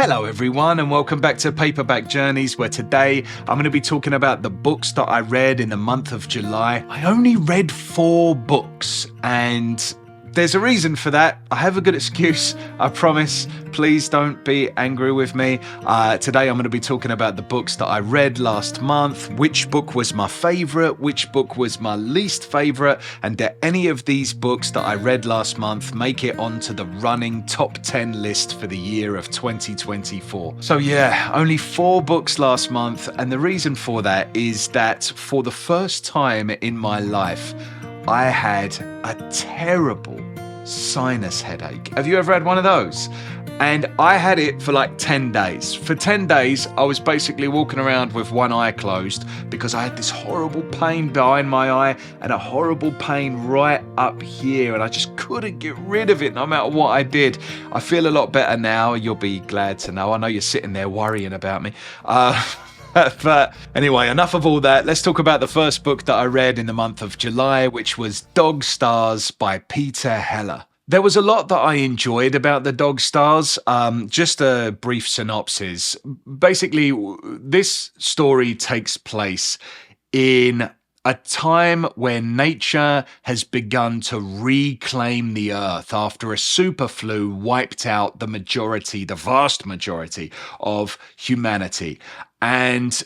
Hello everyone and welcome back to Paperback Journeys, where today I'm going to be talking about the books that I read in the month of July. I only read 4 books and there's a reason for that. I have a good excuse, I promise. Please don't be angry with me. Today I'm going to be talking about the books that I read last month, which book was my favourite, which book was my least favourite, and did any of these books that I read last month make it onto the running top 10 list for the year of 2024. So yeah, only 4 books last month, and the reason for that is that for the first time in my life, I had a terrible sinus headache. Have you ever had one of those? And I had it for like 10 days. For 10 days, I was basically walking around with one eye closed because I had this horrible pain behind my eye and a horrible pain right up here, and I just couldn't get rid of it no matter what I did. I feel a lot better now, you'll be glad to know. I know you're sitting there worrying about me. But anyway, enough of all that. Let's talk about the first book that I read in the month of July, which was Dog Stars by Peter Heller. There was a lot that I enjoyed about the Dog Stars. Just a brief synopsis. Basically, this story takes place in a time where nature has begun to reclaim the earth after a super flu wiped out the vast majority of humanity. And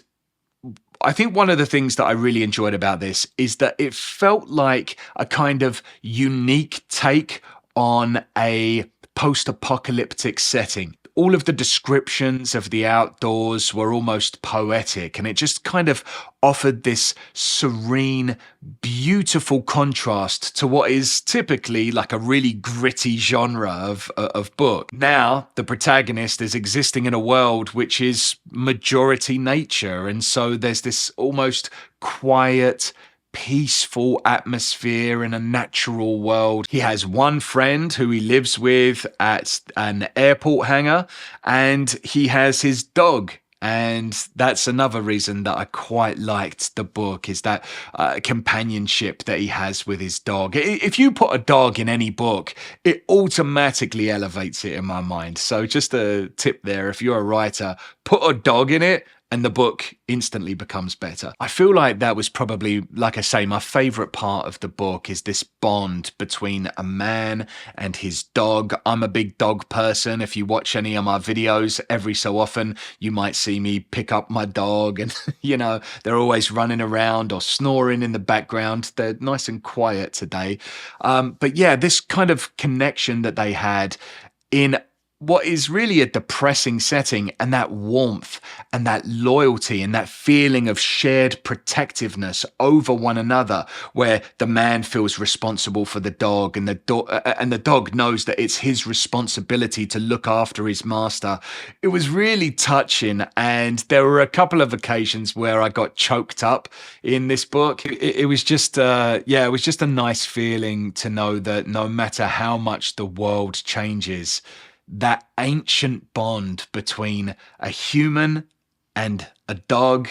I think one of the things that I really enjoyed about this is that it felt like a kind of unique take on a post-apocalyptic setting. All of the descriptions of the outdoors were almost poetic, and it just kind of offered this serene, beautiful contrast to what is typically like a really gritty genre of book. Now, the protagonist is existing in a world which is majority nature, and so there's this almost quiet, peaceful atmosphere in a natural world. He has one friend who he lives with at an airport hangar, and he has his dog. And that's another reason that I quite liked the book, is that companionship that he has with his dog. If you put a dog in any book, it automatically elevates it in my mind. So just a tip there, if you're a writer, put a dog in it and the book instantly becomes better. I feel like that was probably, like I say, my favourite part of the book is this bond between a man and his dog. I'm a big dog person. If you watch any of my videos, every so often you might see me pick up my dog and, you know, they're always running around or snoring in the background. They're nice and quiet today. But yeah, this kind of connection that they had in what is really a depressing setting, and that warmth and that loyalty and that feeling of shared protectiveness over one another, where the man feels responsible for the dog and the dog knows that it's his responsibility to look after his master. It was really touching, and there were a couple of occasions where I got choked up in this book. It was just it was just a nice feeling to know that no matter how much the world changes, that ancient bond between a human and a dog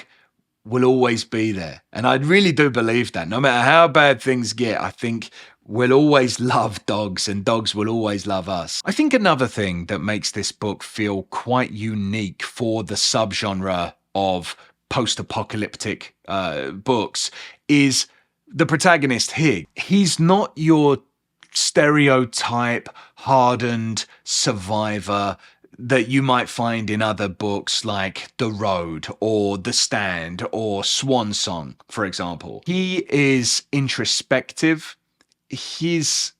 will always be there. And I really do believe that. No matter how bad things get, I think we'll always love dogs and dogs will always love us. I think another thing that makes this book feel quite unique for the subgenre of post-apocalyptic books is the protagonist, Hig. He's not your stereotype hardened survivor that you might find in other books like The Road or The Stand or Swan Song, for example. He is introspective. His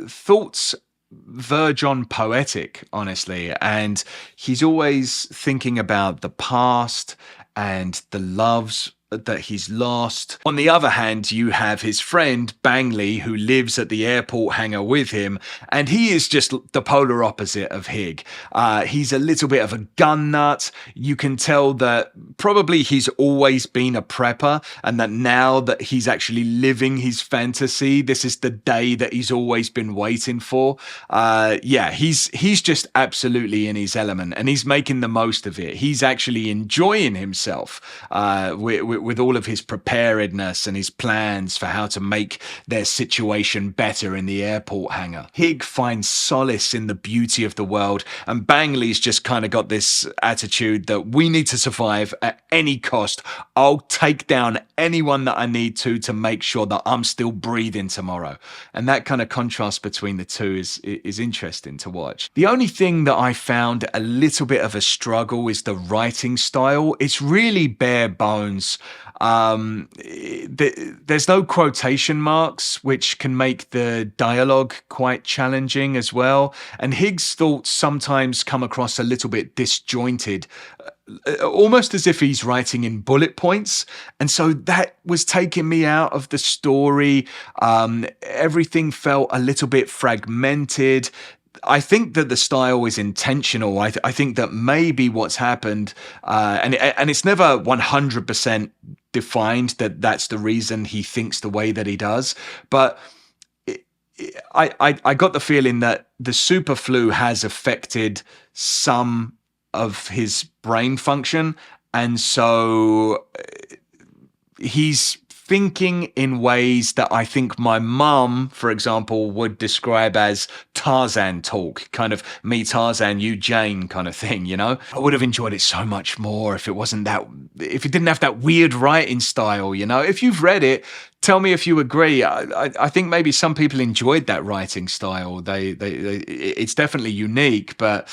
thoughts verge on poetic, honestly, and he's always thinking about the past and the loves that he's lost. On the other hand, you have his friend Bangley, who lives at the airport hangar with him, and he is just the polar opposite of Hig. He's a little bit of a gun nut. You can tell that probably he's always been a prepper, and that now that he's actually living his fantasy, this is the day that he's always been waiting for. He's just absolutely in his element, and he's making the most of it. He's actually enjoying himself with all of his preparedness and his plans for how to make their situation better in the airport hangar. Hig finds solace in the beauty of the world, and Bangley's just kind of got this attitude that we need to survive at any cost. I'll take down anyone that I need to make sure that I'm still breathing tomorrow. And that kind of contrast between the two is interesting to watch. The only thing that I found a little bit of a struggle is the writing style. It's really bare bones. There's no quotation marks, which can make the dialogue quite challenging as well. And Hig's thoughts sometimes come across a little bit disjointed, almost as if he's writing in bullet points. And so that was taking me out of the story. Everything felt a little bit fragmented. I think that the style is intentional. I think that maybe what's happened, and it's never 100% defined that that's the reason he thinks the way that he does, but I got the feeling that the super flu has affected some of his brain function, and so he's thinking in ways that I think my mum, for example, would describe as Tarzan talk, kind of me Tarzan, you Jane kind of thing, you know? I would have enjoyed it so much more if it didn't have that weird writing style, you know? If you've read it, tell me if you agree. I think maybe some people enjoyed that writing style. It's definitely unique, but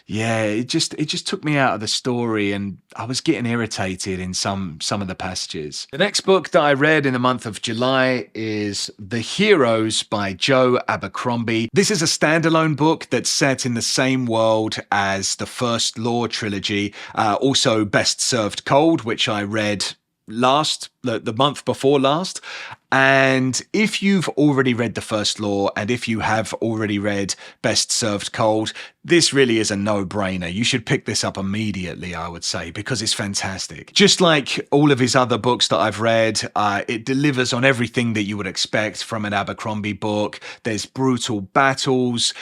yeah, it just took me out of the story, and I was getting irritated in some of the passages. The next book that I read in the month of July is The Heroes by Joe Abercrombie. This is a standalone book that's set in the same world as the First Law trilogy, also Best Served Cold, which I read the month before last. And if you've already read The First Law, and if you have already read Best Served Cold, this really is a no-brainer. You should pick this up immediately, I would say, because it's fantastic. Just like all of his other books that I've read, it delivers on everything that you would expect from an Abercrombie book. There's brutal battles,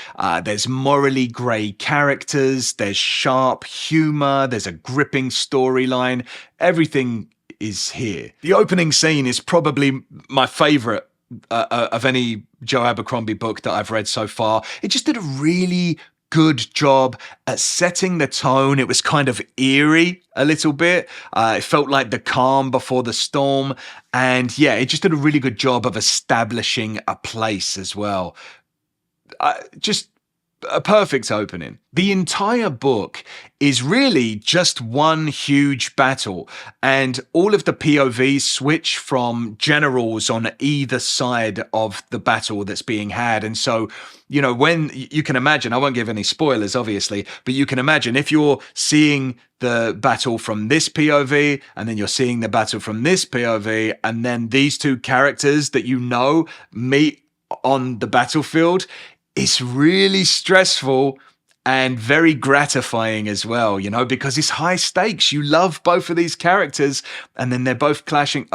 there's morally grey characters, there's sharp humour, there's a gripping storyline. Everything is here. The opening scene is probably my favorite of any Joe Abercrombie book that I've read so far. It just did a really good job at setting the tone. It was kind of eerie a little bit. It felt like the calm before the storm. And yeah, it just did a really good job of establishing a place as well. Just a perfect opening. The entire book is really just one huge battle, and all of the POVs switch from generals on either side of the battle that's being had. And so, you know, when you can imagine, I won't give any spoilers, obviously, but you can imagine if you're seeing the battle from this POV, and then you're seeing the battle from this POV, and then these two characters that you know meet on the battlefield, it's really stressful and very gratifying as well, you know, because it's high stakes. You love both of these characters, and then they're both clashing.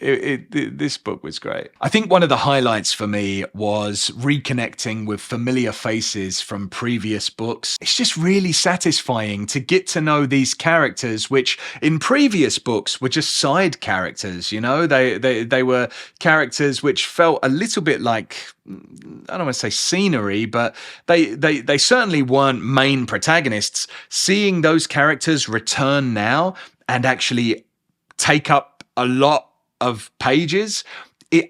This book was great. I think one of the highlights for me was reconnecting with familiar faces from previous books. It's just really satisfying to get to know these characters, which in previous books were just side characters, you know? They were characters which felt a little bit like, I don't want to say scenery, but they certainly weren't main protagonists. Seeing those characters return now and actually take up a lot of pages,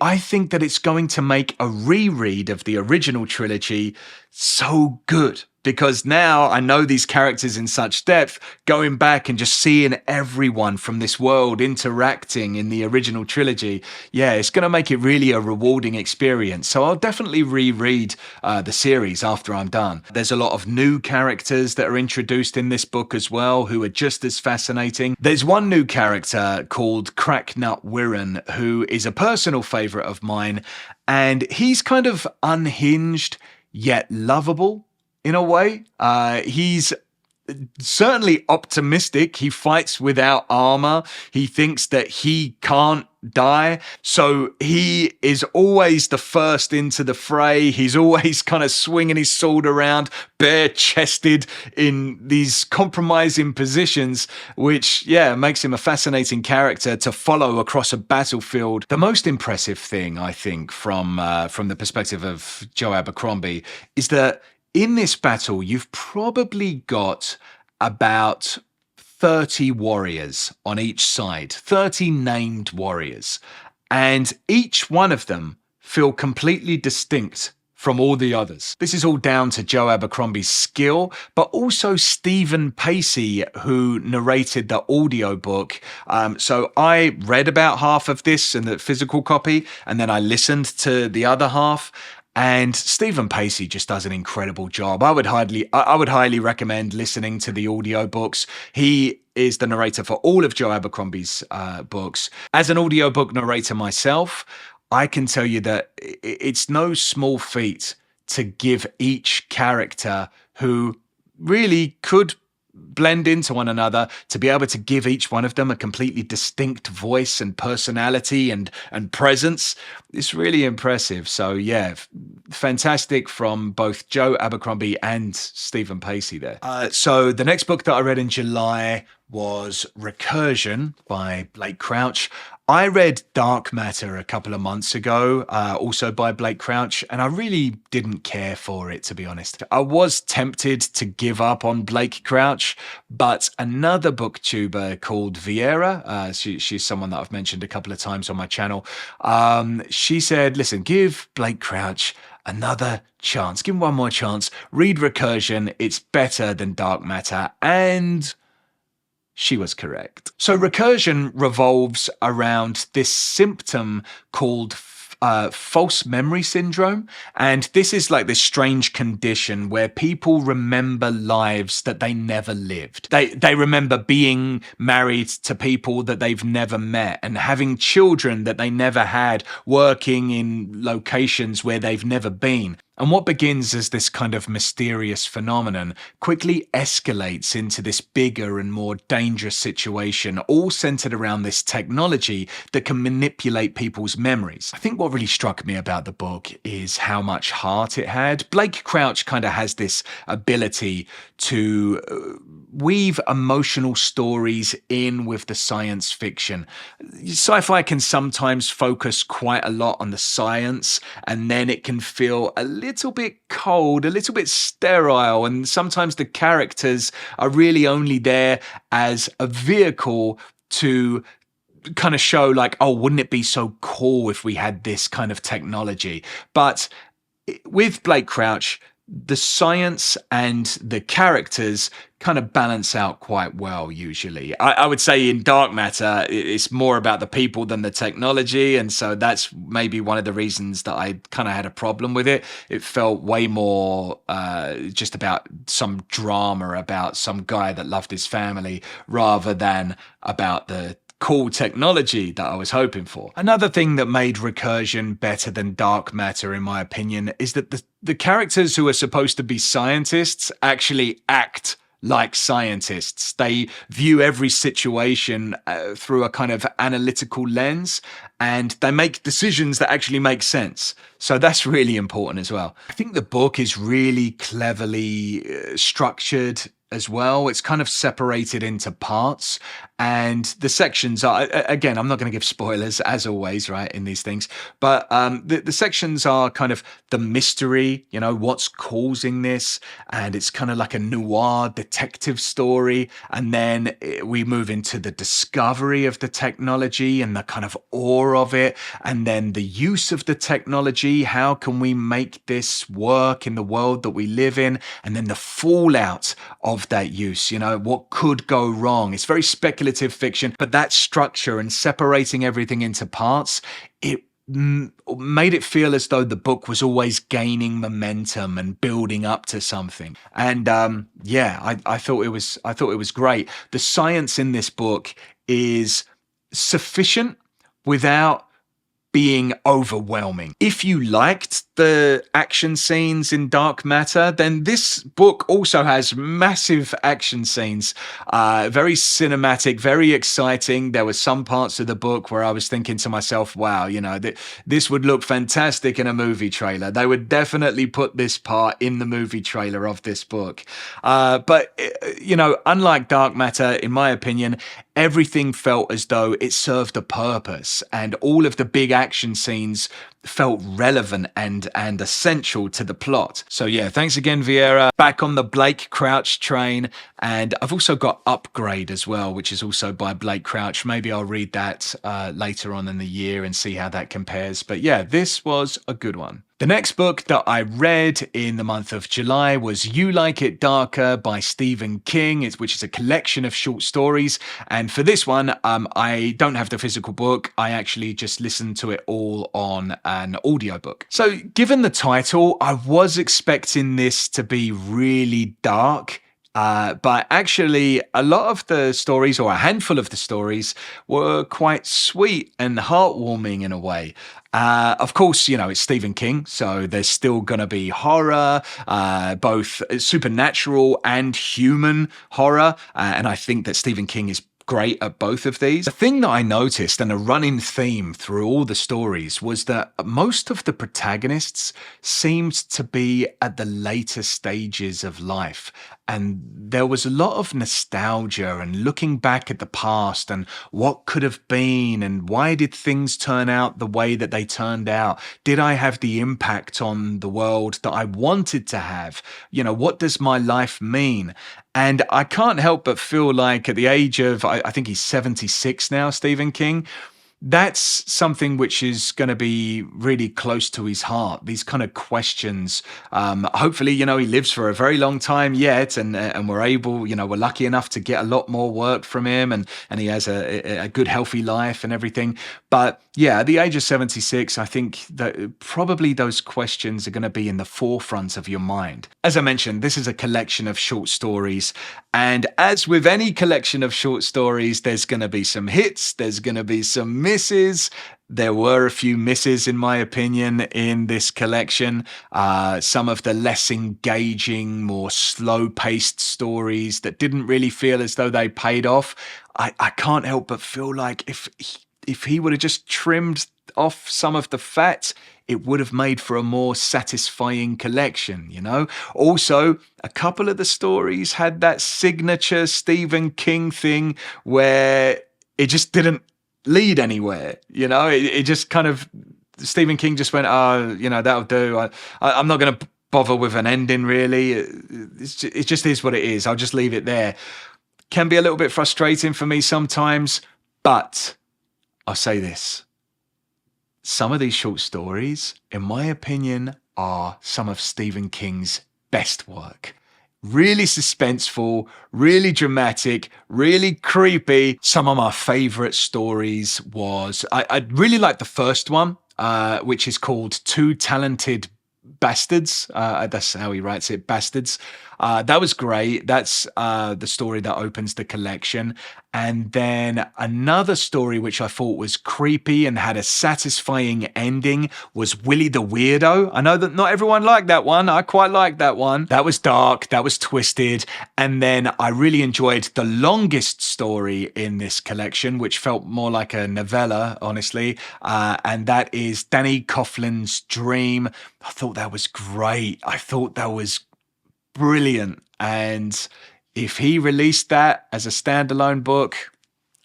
I think that it's going to make a reread of the original trilogy so good, because now I know these characters in such depth. Going back and just seeing everyone from this world interacting in the original trilogy, yeah, it's going to make it really a rewarding experience. So I'll definitely reread the series after I'm done. There's a lot of new characters that are introduced in this book as well, who are just as fascinating. There's one new character called Cracknut Wirren, who is a personal favorite of mine, and he's kind of unhinged yet lovable in a way. He's certainly optimistic. He fights without armor. He thinks that he can't die. So he is always the first into the fray. He's always kind of swinging his sword around, bare chested in these compromising positions, which, yeah, makes him a fascinating character to follow across a battlefield. The most impressive thing, I think, from the perspective of Joe Abercrombie is that in this battle, you've probably got about 30 warriors on each side, 30 named warriors, and each one of them feel completely distinct from all the others. This is all down to Joe Abercrombie's skill, but also Stephen Pacey, who narrated the audiobook. So I read about half of this in the physical copy, and then I listened to the other half. And Stephen Pacey just does an incredible job. I would highly recommend listening to the audiobooks. He is the narrator for all of Joe Abercrombie's books. As an audiobook narrator myself, I can tell you that it's no small feat to give each character who really could blend into one another, to be able to give each one of them a completely distinct voice and personality and presence. It's really impressive. So yeah, fantastic from both Joe Abercrombie and Stephen Pacey there. So the next book that I read in July was Recursion by Blake Crouch. I read Dark Matter a couple of months ago, also by Blake Crouch, and I really didn't care for it, to be honest. I was tempted to give up on Blake Crouch, but another booktuber called Vieira, she's someone that I've mentioned a couple of times on my channel, she said, listen, give Blake Crouch another chance. Give him one more chance. Read Recursion. It's better than Dark Matter. And she was correct. So recursion revolves around this symptom called false memory syndrome. And this is like this strange condition where people remember lives that they never lived. They remember being married to people that they've never met and having children that they never had, working in locations where they've never been. And what begins as this kind of mysterious phenomenon quickly escalates into this bigger and more dangerous situation, all centered around this technology that can manipulate people's memories. I think what really struck me about the book is how much heart it had. Blake Crouch kind of has this ability to weave emotional stories in with the science fiction. Sci-fi can sometimes focus quite a lot on the science, and then it can feel a little bit cold, a little bit sterile, and sometimes the characters are really only there as a vehicle to kind of show like, oh, wouldn't it be so cool if we had this kind of technology? But with Blake Crouch, the science and the characters kind of balance out quite well usually. I would say in Dark Matter, it's more about the people than the technology. And so that's maybe one of the reasons that I kind of had a problem with it. It felt way more just about some drama about some guy that loved his family rather than about the cool technology that I was hoping for. Another thing that made Recursion better than Dark Matter, in my opinion, is that the characters who are supposed to be scientists actually act like scientists. They view every situation through a kind of analytical lens, and they make decisions that actually make sense. So that's really important as well. I think the book is really cleverly structured as well. It's kind of separated into parts, and the sections are, again, I'm not going to give spoilers as always, right, in these things, but the sections are kind of the mystery, you know, what's causing this, and it's kind of like a noir detective story, and then we move into the discovery of the technology and the kind of awe of it, and then the use of the technology. How can we make this work in the world that we live in? And then the fallout of that use, you know, what could go wrong? It's very speculative fiction, but that structure and separating everything into parts, it made it feel as though the book was always gaining momentum and building up to something. And I thought it was great. The science in this book is sufficient without being overwhelming. If you liked the action scenes in Dark Matter, then this book also has massive action scenes, very cinematic, very exciting. There were some parts of the book where I was thinking to myself, wow, this would look fantastic in a movie trailer. They would definitely put this part in the movie trailer of this book. But unlike Dark Matter, in my opinion, everything felt as though it served a purpose, and all of the big action scenes felt relevant and essential to the plot. So yeah, thanks again, Vieira. Back on the Blake Crouch train. And I've also got Upgrade as well, which is also by Blake Crouch. Maybe I'll read that later on in the year and see how that compares. But yeah, this was a good one. The next book that I read in the month of July was You Like It Darker by Stephen King, which is a collection of short stories. And for this one, I don't have the physical book. I actually just listened to it all on an audiobook. So given the title, I was expecting this to be really dark. But actually, a lot of the stories, or a handful of the stories, were quite sweet and heartwarming in a way. Of course, it's Stephen King, so there's still going to be horror, both supernatural and human horror. And I think that Stephen King is great at both of these. The thing that I noticed, and a running theme through all the stories, was that most of the protagonists seemed to be at the later stages of life. And there was a lot of nostalgia and looking back at the past and what could have been and why did things turn out the way that they turned out? Did I have the impact on the world that I wanted to have? What does my life mean? And I can't help but feel like at the age of, I think he's 76 now, Stephen King, that's something which is going to be really close to his heart. These kind of questions. Hopefully, he lives for a very long time yet, and we're able, we're lucky enough to get a lot more work from him, and he has a good, healthy life and everything. But yeah, at the age of 76, I think that probably those questions are going to be in the forefront of your mind. As I mentioned, this is a collection of short stories. And as with any collection of short stories, there's going to be some hits, there's going to be some misses. There were a few misses, in my opinion, in this collection. Some of the less engaging, more slow-paced stories that didn't really feel as though they paid off. I can't help but feel like if he would have just trimmed off some of the fat, it would have made for a more satisfying collection, Also, a couple of the stories had that signature Stephen King thing where it just didn't lead anywhere. It just kind of, Stephen King just went, that'll do. I'm not going to bother with an ending, really. It just is what it is. I'll just leave it there. Can be a little bit frustrating for me sometimes, but I'll say this. Some of these short stories, in my opinion, are some of Stephen King's best work. Really suspenseful, really dramatic, really creepy. Some of my favorite stories was, I really like the first one, which is called Two Talented Bastards. That's how he writes it, Bastards. That was great. That's the story that opens the collection. And then another story which I thought was creepy and had a satisfying ending was Willy the Weirdo. I know that not everyone liked that one. I quite liked that one. That was dark. That was twisted. And then I really enjoyed the longest story in this collection, which felt more like a novella, honestly. And that is Danny Coughlin's Dream. I thought that was great. I thought that was brilliant. And if he released that as a standalone book,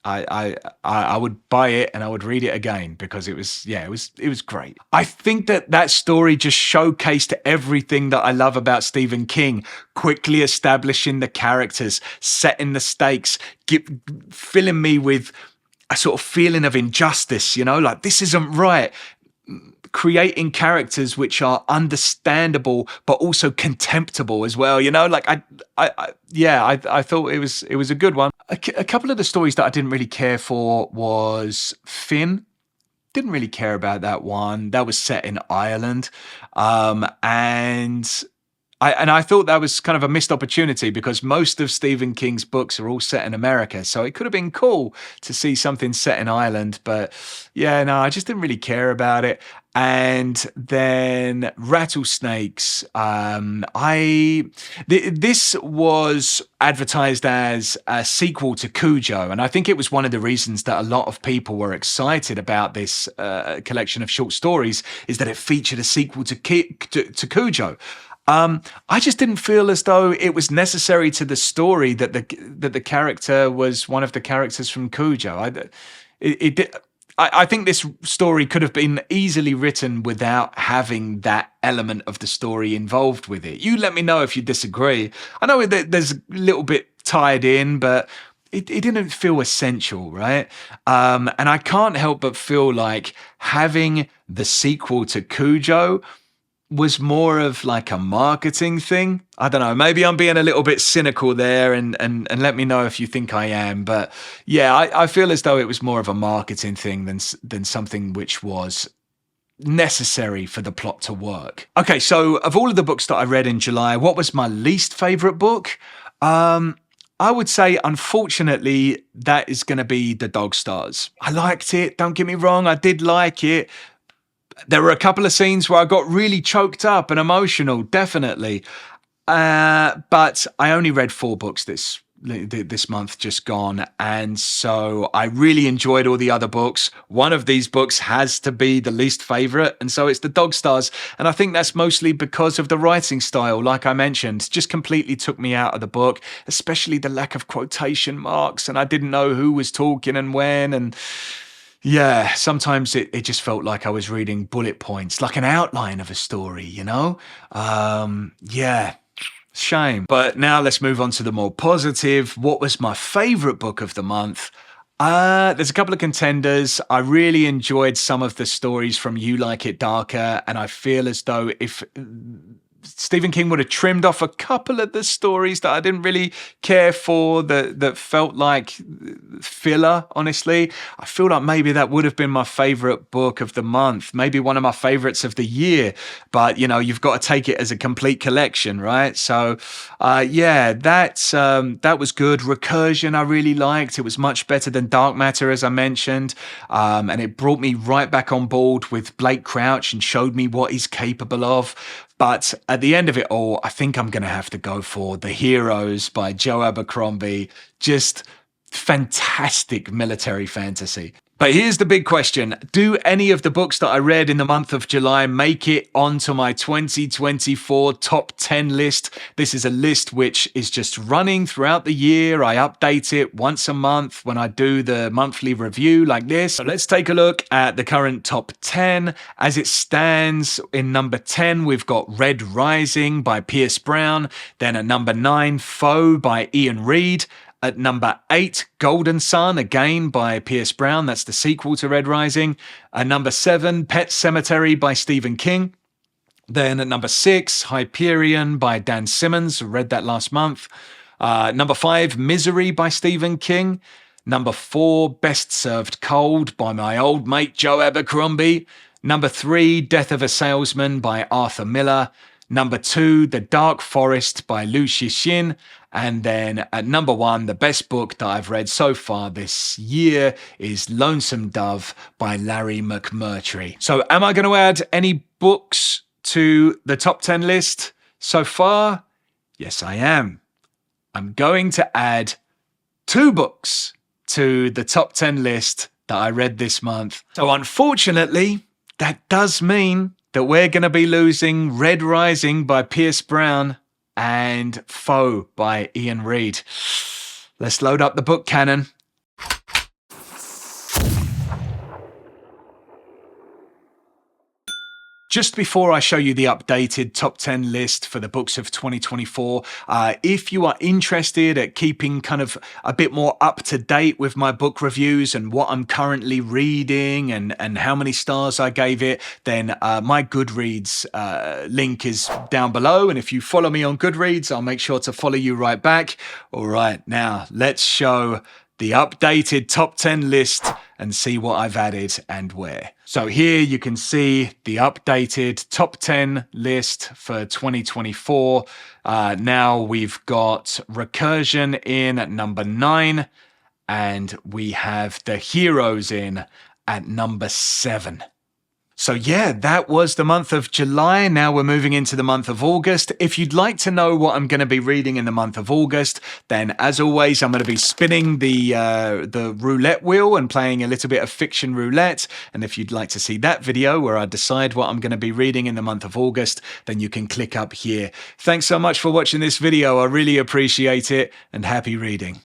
I would buy it and I would read it again because it was great. I think that story just showcased everything that I love about Stephen King, quickly establishing the characters, setting the stakes, filling me with a sort of feeling of injustice, like this isn't right. Creating characters which are understandable but also contemptible as well, like I thought it was a good one. A couple of the stories that I didn't really care for was Finn. Didn't really care about that one. That was set in Ireland, and I thought that was kind of a missed opportunity because most of Stephen King's books are all set in America. So it could have been cool to see something set in Ireland. But yeah, no, I just didn't really care about it. And then Rattlesnakes. This was advertised as a sequel to Cujo, and I think it was one of the reasons that a lot of people were excited about this collection of short stories is that it featured a sequel to Cujo. I just didn't feel as though it was necessary to the story that the character was one of the characters from Cujo. I think this story could have been easily written without having that element of the story involved with it. You let me know if you disagree. I know that there's a little bit tied in, but it didn't feel essential, right? And I can't help but feel like having the sequel to Cujo was more of like a marketing thing. I don't know, maybe I'm being a little bit cynical there and let me know if you think I am. But yeah, I feel as though it was more of a marketing thing than something which was necessary for the plot to work. Okay, so of all of the books that I read in July, what was my least favorite book? I would say, unfortunately, that is going to be The Dog Stars. I liked it, don't get me wrong, I did like it. There were a couple of scenes where I got really choked up and emotional, definitely. But I only read 4 books this month just gone. And so I really enjoyed all the other books. One of these books has to be the least favorite. And so it's The Dog Stars. And I think that's mostly because of the writing style, like I mentioned, just completely took me out of the book, especially the lack of quotation marks. And I didn't know who was talking and when. And yeah, sometimes it just felt like I was reading bullet points, like an outline of a story, you know? Yeah, shame. But now let's move on to the more positive. What was my favorite book of the month? There's a couple of contenders. I really enjoyed some of the stories from You Like It Darker, and I feel as though if Stephen King would have trimmed off a couple of the stories that I didn't really care for, that felt like filler, honestly. I feel like maybe that would have been my favorite book of the month, maybe one of my favorites of the year. But, you know, you've got to take it as a complete collection, right? So, yeah, that was good. Recursion, I really liked. It was much better than Dark Matter, as I mentioned. And it brought me right back on board with Blake Crouch and showed me what he's capable of. But at the end of it all, I think I'm going to have to go for The Heroes by Joe Abercrombie. Just fantastic military fantasy. But here's the big question. Do any of the books that I read in the month of July make it onto my 2024 top 10 list? This is a list which is just running throughout the year. I update it once a month when I do the monthly review like this. So let's take a look at the current top 10. As it stands, in number 10, we've got Red Rising by Pierce Brown. Then at number 9, Foe by Ian Reid. At number 8, Golden Sun, again by Pierce Brown. That's the sequel to Red Rising. At number 7, Pet Sematary by Stephen King. Then at number 6, Hyperion by Dan Simmons. Read that last month. Number 5, Misery by Stephen King. Number 4, Best Served Cold by my old mate Joe Abercrombie. Number 3, Death of a Salesman by Arthur Miller. Number 2, The Dark Forest by Liu Cixin. And then at number 1, the best book that I've read so far this year is Lonesome Dove by Larry McMurtry. So am I going to add any books to the top 10 list so far? Yes, I am. I'm going to add 2 books to the top 10 list that I read this month. So unfortunately, that does mean that we're going to be losing Red Rising by Pierce Brown and Foe by Ian Reid. Let's load up the book canon. Just before I show you the updated top 10 list for the books of 2024, if you are interested at keeping kind of a bit more up to date with my book reviews and what I'm currently reading and how many stars I gave it, then my Goodreads link is down below. And if you follow me on Goodreads, I'll make sure to follow you right back. All right, now let's show the updated top 10 list and see what I've added and where. So here you can see the updated top 10 list for 2024. Now we've got Recursion in at number 9, and we have The Heroes in at number 7. So yeah, that was the month of July. Now we're moving into the month of August. If you'd like to know what I'm going to be reading in the month of August, then as always, I'm going to be spinning the roulette wheel and playing a little bit of fiction roulette. And if you'd like to see that video where I decide what I'm going to be reading in the month of August, then you can click up here. Thanks so much for watching this video. I really appreciate it, and happy reading.